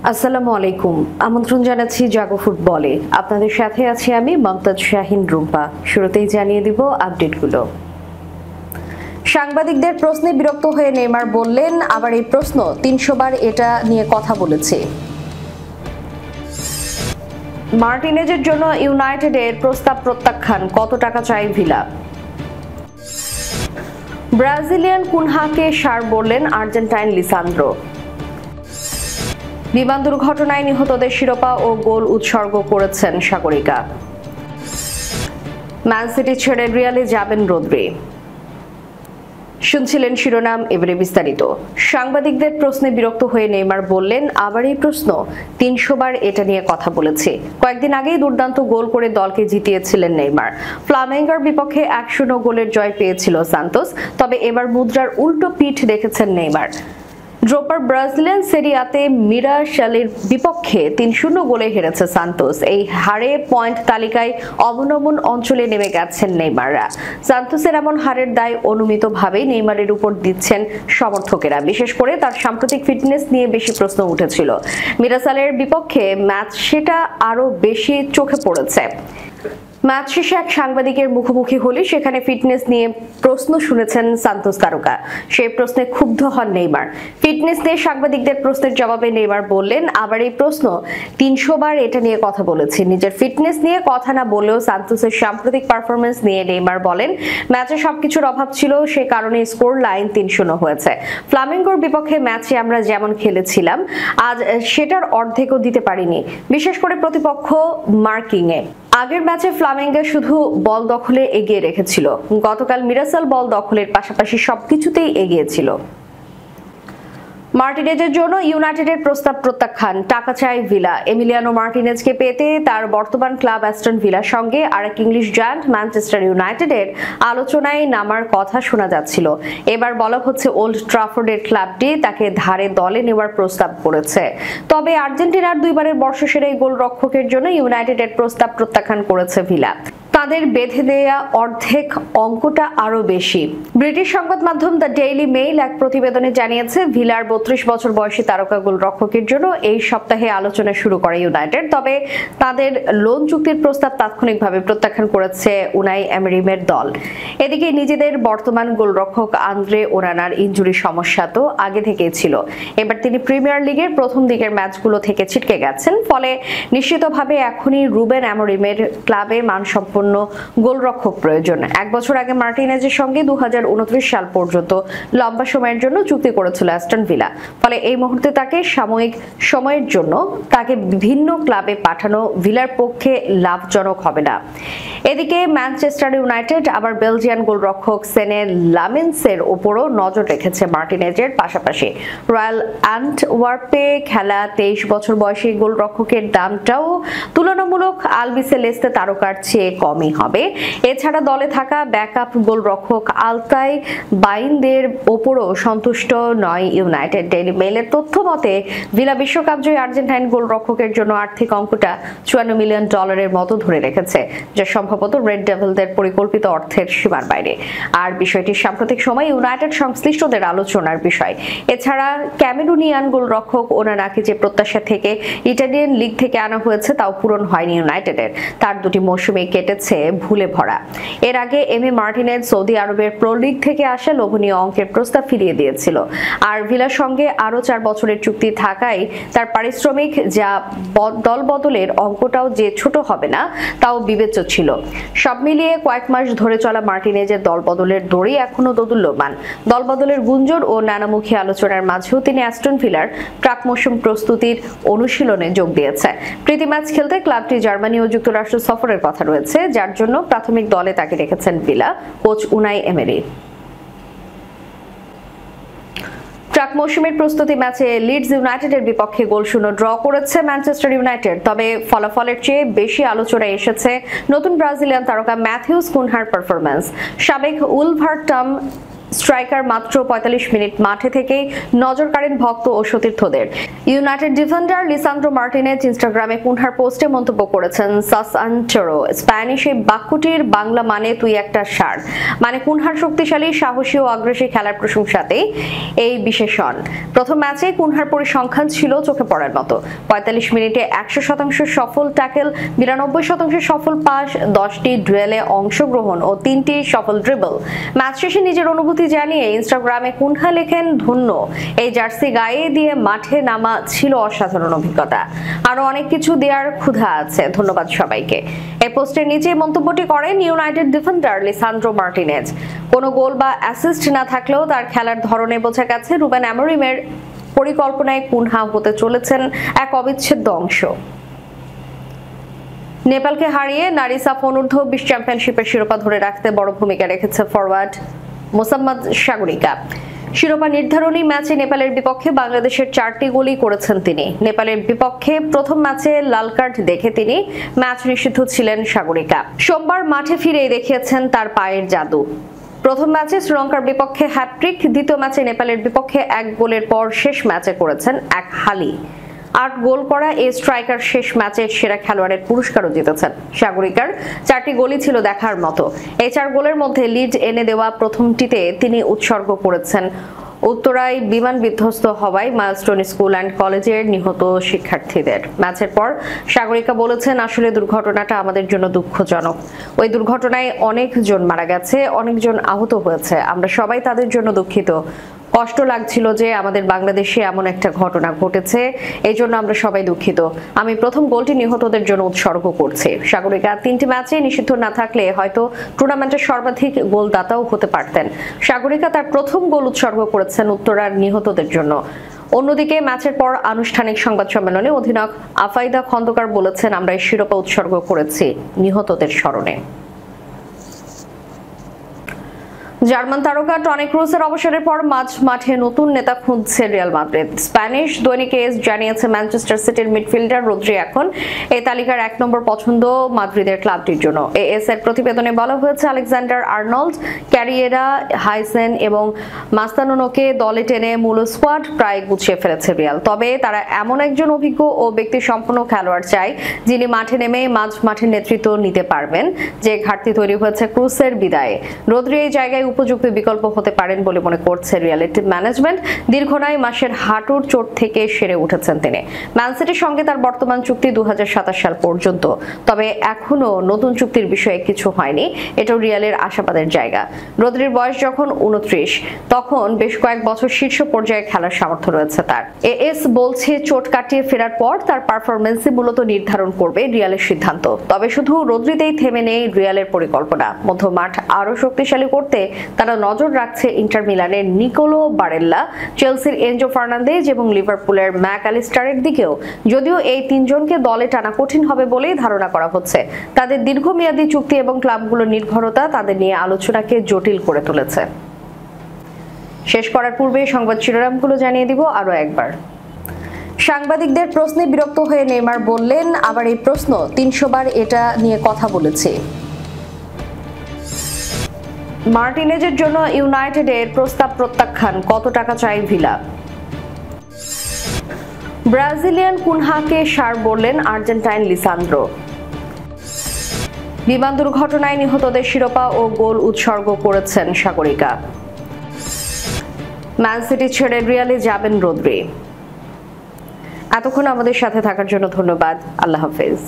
আসসালামু আলাইকুম। আমন্ত্রণ জানাচ্ছি জাগো ফুটবলে। আপনাদের সাথে আছি আমি মমতাজ শাহিন রুম্পা। শুরুতেই জানিয়ে দিব আপডেটগুলো। সাংবাদিকদের প্রশ্নে বিরক্ত হয়ে নেইমার বললেন, আবার এই প্রশ্ন ৩০০ বার এটা নিয়ে কথা বলেছে। মার্টিনেজের জন্য ইউনাইটেডের প্রস্তাব প্রত্যাখ্যান, কত টাকা চাই ভিলা। ব্রাজিলিয়ান কুনহাকে সার বললেন আর্জেন্টাইন লিসান্দ্রো। বিমান দুর্ঘটনায় নিহতদের শিরোপা ও গোল উৎসর্গ করেছেন সাগরিকা। ম্যান সিটি ছেড়ে রিয়ালে যাবেন রদ্রি। শুনছিলেন শিরোনাম, এবারে বিস্তারিত। সাংবাদিকদের প্রশ্নে বিরক্ত হয়ে নেইমার বললেন, আবার এই প্রশ্ন ৩০০ বার এটা নিয়ে কথা বলেছে। কয়েকদিন আগেই দুর্দান্ত গোল করে দলকে জিতিয়েছিলেন নেইমার। ফ্লামেঙ্গোর বিপক্ষে ১-০ গোলের জয় পেয়েছিল সান্তোস, তবে এবার মুদ্রার উল্টো পিঠ দেখেছেন নেইমার। ড্রপার ব্রাজিলিয়ান সেরিয়াতে মিরাশালের বিপক্ষে ৩-০ গোলে হেরেছে সান্তোস। এই হারে পয়েন্ট তালিকায় অবনমন অঞ্চলে নেমে গেছেন নেইমাররা। সান্তোসের এমন হারের দায় অনুমিতভাবেই নেইমারের উপর দিচ্ছেন সমর্থকেরা। বিশেষ করে তার সাম্প্রতিক ফিটনেস নিয়ে বেশি প্রশ্ন উঠেছিল। মিরাসালের বিপক্ষে ম্যাচ সেটা আরো বেশি চোখে পড়েছে। ম্যাচ শেষে এক সাংবাদিকের মুখোমুখি হলে সেখানে ফিটনেস নিয়ে প্রশ্ন শুনেছেন সান্তোস তারকা। সেই প্রশ্নে ক্ষুব্ধ হন নেইমার। ফিটনেস নিয়ে সাংবাদিকদের প্রশ্নের জবাবে নেইমার বললেন, আবার এই প্রশ্ন ৩০০ বার এটা নিয়ে কথা বলেছি। নিজের ফিটনেস নিয়ে কথা না বলেও সান্তোসের সাম্প্রতিক পারফরমেন্স নিয়ে নেইমার বলেন, ম্যাচে সবকিছুর অভাব ছিল, সে কারণে স্কোর লাইন ৩-০ হয়েছে। ফ্লামেঙ্গোর বিপক্ষে ম্যাচে আমরা যেমন খেলেছিলাম আজ সেটার অর্ধেকও দিতে পারিনি, বিশেষ করে প্রতিপক্ষ মার্কিংয়ে। আগের ম্যাচে ফ্লামেঙ্গো শুধু বল দখলে এগিয়ে রেখেছিল, গতকাল মিরাসাল বল দখলের পাশাপাশি সবকিছুতেই এগিয়ে ছিল। মার্টিনেজের জন্য ইউনাইটেডের প্রস্তাব প্রত্যাখ্যান, টাকা চাই ভিলা। এমিলিয়ানো মার্টিনেজকে পেতে তার বর্তমান ক্লাব অ্যাস্টন ভিলার সঙ্গে আরেক ইংলিশ জায়ান্ট ম্যানচেস্টার ইউনাইটেডের আলোচনায় নামার কথা শোনা যাচ্ছিল। এবার বলা হচ্ছে ওল্ড ট্রাফোর্ডের ক্লাবটি তাকে ধারে দলে নেওয়ার প্রস্তাব করেছে। তবে আর্জেন্টিনার দুইবারের বর্ষসেরা এই গোলরক্ষকের জন্য ইউনাইটেডের প্রস্তাব প্রত্যাখ্যান করেছে ভিলা। তাদের বেঁধে দেয়া অর্ধেক অঙ্কটা আরো বেশি। ব্রিটিশ সংবাদ মাধ্যম দ্য ডেইলি মেইল এক প্রতিবেদনে জানিয়েছে, ভিলার ৩২ বছর বয়সী তারকা গোলরক্ষকের জন্য এই সপ্তাহে আলোচনা শুরু করে ইউনাইটেড। তবে তাদের লোন চুক্তির প্রস্তাব তাৎক্ষণিকভাবে প্রত্যাখ্যান করেছে উনাই এমেরিমের দল। এদিকে নিজেদের বর্তমান গোলরক্ষক আন্দ্রে ওনানার ইনজুরি সমস্যা তো আগে থেকেই ছিল। এবার তিনি প্রিমিয়ার লিগের প্রথম দিকের ম্যাচগুলো থেকে ছিটকে গেছেন। ফলে নিশ্চিতভাবে এখনই রুবেন অ্যামোরিমের ক্লাবে মানসম্পন্ন গোলরক্ষক প্রয়োজন। ১ বছর আগে মার্টিনেজের সঙ্গে ২০২৯ সাল পর্যন্ত লম্বা সময়ের জন্য চুক্তি করেছিল অ্যাস্টন ভিলা। ফলে এই মুহূর্তে তাকে সাময়িক সময়ের জন্য তাকে বিভিন্ন ক্লাবে পাঠানো ভিলার পক্ষে লাভজনক হবে না। এদিকে ম্যানচেস্টার ইউনাইটেড আবার বেলজিয়ান গোলরক্ষক সেনে লামেন্সের ওপরও নজর রেখেছে মার্টিনেজের পাশাপাশি। রয়্যাল অ্যান্টওয়ার্পে খেলা ২৩ বছর বয়সী গোলরক্ষকের দামটাও তুলনামূলক আলবি সেলেস্তে তারকার চেয়ে কমই হবে। এছাড়া দলে থাকা ব্যাকআপ গোলরক্ষক আলতাই বাইনদের ওপরও সন্তুষ্ট নয় ইউনাইটেড। ডেইলি মেইলের তথ্য মতে ভিলা বিশ্বকাপ জয়ী আর্জেন্টাইন গোলরক্ষকের জন্য আর্থিক অঙ্কটা $৫৪ মিলিয়ন মতো ধরে রেখেছে, যা সম্ভবত রেড ডেভিলদের পরিকল্পিত অর্থের সীমার বাইরে। আর বিষয়টি সাম্প্রতিক সময় ইউনাইটেড সংশ্লিষ্টদের আলোচনার বিষয়। এছাড়া ক্যামেরুনিয়ান গোলরক্ষক ওনানাকে যে প্রত্যাশা থেকে ইটালিয়ান লিগ থেকে আনা হয়েছে তাও পূরণ হয়নি ইউনাইটেডের। তার দুটি মৌসুমে কেটেছে ভুলে ভরা। এর আগে এমি মার্টিনেজ সৌদি আরবের প্রো লিগ থেকে আসা লোভনীয় অঙ্কের প্রস্তাব ফিরিয়ে দিয়েছিল। আর ভিলার সঙ্গে আরো ৪ বছরের চুক্তি থাকায় তার পারিশ্রমিক যা দল বদলের অঙ্কটাও যে ছোট হবে না তাও বিবেচ্য ছিল। সব মিলিয়ে কয়েক মাস ধরে চলা মার্টিনেজের দল বদলের দড়ি এখনো দোদুল্যমান। দল বদলের গুঞ্জন ও নানামুখী আলোচনার মাঝেও তিনি অ্যাস্টন ভিলার প্রাক মৌসুম প্রস্তুতির অনুশীলনে যোগ দিয়েছে। প্রীতি ম্যাচ খেলতে ক্লাবটি জার্মানি ও যুক্তরাষ্ট্র সফরের কথা রয়েছে, যার জন্য প্রাথমিক দলে তাকে রেখেছেন ভিলা কোচ উনাই এমেরি। প্রাক মৌসুমের প্রস্তুতি ম্যাচে লিডস ইউনাইটেডের বিপক্ষে গোলশূন্য ড্র করেছে ম্যানচেস্টার ইউনাইটেড। তবে ফলাফলের চেয়ে বেশি আলোচনায় এসেছে নতুন ব্রাজিলিয়ান তারকা ম্যাথিউস কুনহার পারফরম্যান্স। সাবেক উলভারটাম স্ট্রাইকার মাত্র ৪৫ মিনিট মাঠে থেকেই নজর কাড়েন ভক্ত ও সতীর্থদের। ইউনাইটেড ডিফেন্ডার লিসান্দ্রো মার্টিনেজ ইনস্টাগ্রামে কুনহার পোস্টে মন্তব্য করেছেন, সাস আনচোরো, স্প্যানিশ এই বাক্যটির বাংলা মানে তুই একটা ষাঁড়, মানে কুনহার শক্তিশালী, সাহসী ও আগ্রাসী খেলার প্রশংসাতেই এই বিশেষণ। প্রথম ম্যাচে কুনহার পরিসংখ্যান ছিল চোখে পড়ার মতো। ৪৫ মিনিটে ১০০% সফল ট্যাকেল, ৯২% সফল পাস, 10টি ডুয়েলে অংশগ্রহণ ও 3টি সফল ড্রিবল। ম্যাচ শেষে নিজের অনুভূতি জানিয়ে ইনস্টাগ্রামে কুনহা লেখেন, ধন্য, এই জার্সি গায়ে দিয়ে মাঠে নামা ছিল অসাধারণ অভিজ্ঞতা, আরো অনেক কিছু দেওয়ার ক্ষুধা আছে, ধন্যবাদ সবাইকে। এই পোস্টের নিচে মন্তব্যটি করেন ইউনাইটেড ডিফেন্ডার লিসান্দ্রো মার্টিনেজ। কোনো গোল বা অ্যাসিস্ট না থাকলেও তার খেলার ধরনে বোঝা গেছে রুবেন অ্যামোরিমের পরিকল্পনায় কুনহা হতে চলেছেন এক অবিচ্ছেদ্য অংশ। নেপালকে হারিয়ে নারী সাফ অনূর্ধ্ব ২০ চ্যাম্পিয়নশিপের শিরোপা ধরে রাখতে বড় ভূমিকা রেখেছে ফরওয়ার্ড মোসাম্মদ সাগরিকা। শিরোপা নির্ধারণী ম্যাচে নেপালের বিপক্ষে বাংলাদেশের 4টি গোলই করেছেন তিনি। নেপালের বিপক্ষে প্রথম ম্যাচে লাল কার্ড দেখে তিনি ম্যাচ নিষিদ্ধ ছিলেন সাগরিকা। সোমবার মাঠে ফিরেই দেখিয়েছেন তার পায়ের জাদু। প্রথম ম্যাচে শ্রীলঙ্কার বিপক্ষে হ্যাটট্রিক, দ্বিতীয় ম্যাচে নেপালের বিপক্ষে 1 গোলের পর শেষ ম্যাচে করেছেন 1 হালি। 8 গোল করা এই স্ট্রাইকার শেষ ম্যাচে সেরা খেলোয়াড়ের পুরস্কারও জিতেছেন। সাগরিকার 4টি গোলই ছিল দেখার মতো। এই 4 গোলের মধ্যে লিড এনে দেওয়া প্রথমটিতে তিনি উৎসর্গ করেছেন উত্তরায় বিমান বিধ্বস্ত হওয়ায় মাইলস্টোন স্কুল অ্যান্ড কলেজের নিহত শিক্ষার্থীদের। ম্যাচের পর সাগরিকা বলেছেন, আসলে দুর্ঘটনাটা আমাদের জন্য দুঃখজনক। ওই দুর্ঘটনায় অনেকজন মারা গেছে, অনেকজন আহত হয়েছে। আমরা সবাই তাদের জন্য দুঃখিত। কষ্ট লাগছিল যে আমাদের বাংলাদেশে এমন একটা ঘটনা ঘটেছে, এই জন্য আমরা সবাই দুঃখিত। আমি প্রথম গোলটি নিহতদের জন্য উৎসর্গ করছি। সাগরিকা 3টি ম্যাচে নিষিদ্ধ না থাকলে হয়তো টুর্নামেন্টের সর্বাধিক গোলদাতাও হতে পারতেন। সাগরিকা তার প্রথম গোল উৎসর্গ করেছেন উত্তরার নিহতদের জন্য। অন্যদিকে ম্যাচের পর আনুষ্ঠানিক সংবাদ সম্মেলনে অধিনায়ক আফাইদা খন্দকার বলেছেন, আমরা এই শিরোপা উৎসর্গ করেছি নিহতদের স্মরণে। জার্মান তারকা টনি ক্রুসের অবসরের পর মাঠে নতুন নেতা খুঁজছে রিয়াল মাদ্রিদ। স্প্যানিশ দৈনিক এস জানিয়েছে, ম্যানচেস্টার সিটির মিডফিল্ডার রদ্রি এখন এই তালিকার 1 নম্বর পছন্দ মাদ্রিদের ক্লাবটির জন্য। এএস এর প্রতিবেদনে বলা হয়েছে, আলেকজান্ডার আর্নল্ড, ক্যারিয়েরা, হাইসেন এবং মাস্তানুনোকে দলে টেনে মূল স্কোয়াড প্রায় গুছিয়ে ফেলেছে রিয়াল। তবে তারা এমন একজন অভিজ্ঞ ও ব্যক্তি সম্পন্ন খেলোয়াড় চায় যিনি মাঠে নেমে মাঠের নেতৃত্ব নিতে পারবেন, যে ঘাটতি তৈরি হয়েছে ক্রুসের বিদায়ে। রদ্রি এই জায়গায় উপযুক্ত বিকল্প হতে পারেন বলে মনে করছে রিয়ালিটি ম্যানেজমেন্ট। দীর্ঘ 9 মাসের হাঁটুর চোট থেকে সেরে উঠেছেন তিনি। ম্যান সিটির সঙ্গে তার বর্তমান চুক্তি 2027 সাল পর্যন্ত। তবে এখনো নতুন চুক্তির বিষয়ে কিছু হয়নি, এটাও রিয়ালের আশাবাদের জায়গা। রদ্রির বয়স যখন 29, তখন বেশ কয়েক বছর শীর্ষ পর্যায়ে খেলার সামর্থ্য রয়েছে তার। এএস বলছে, চোট কাটিয়ে ফেরার পর তার পারফরমেন্সই মূলত নির্ধারণ করবে রিয়ালের সিদ্ধান্ত। তবে শুধু রদ্রিতেই থেমে নেই রিয়ালের পরিকল্পনা। মধ্যমাঠ আরো শক্তিশালী করতে তারা নজর রাখছে ইন্টার মিলানের নিকোলো বারেল্লা, চেলসির এনজো ফার্নান্দেজ এবং লিভারপুলের ম্যাক অ্যালিস্টারের দিকেও। যদিও এই 3 জনকে দলে টানা কঠিন হবে বলেই ধারণা করা হচ্ছে। তাদের দীর্ঘমেয়াদী চুক্তি এবং ক্লাবগুলোর নির্ভরতা তাদের নিয়ে আলোচনাকে জটিল করে তুলেছে। শেষ করার পূর্বে সংবাদ শিরোনামগুলো জানিয়ে দিব আরো একবার। সাংবাদিকদের প্রশ্নে বিরক্ত হয়ে নেইমার বললেন, আবার এই প্রশ্ন, 300 বার এটা নিয়ে কথা বলেছি। মার্টিনেজের জন্য ইউনাইটেডের প্রস্তাব প্রত্যাখ্যান, কত টাকা চাই ভিলা। ব্রাজিলিয়ান কুনহাকে ষাঁড় বললেন আর্জেন্টাইন লিসান্দ্রো। বিমান দুর্ঘটনায় নিহতদের শিরোপা ও গোল উৎসর্গ করেছেন সাগরিকা। ম্যান সিটি ছেড়ে রিয়ালে যাবেন রদ্রি। এতক্ষণ আমাদের সাথে থাকার জন্য ধন্যবাদ। আল্লাহ হাফেজ।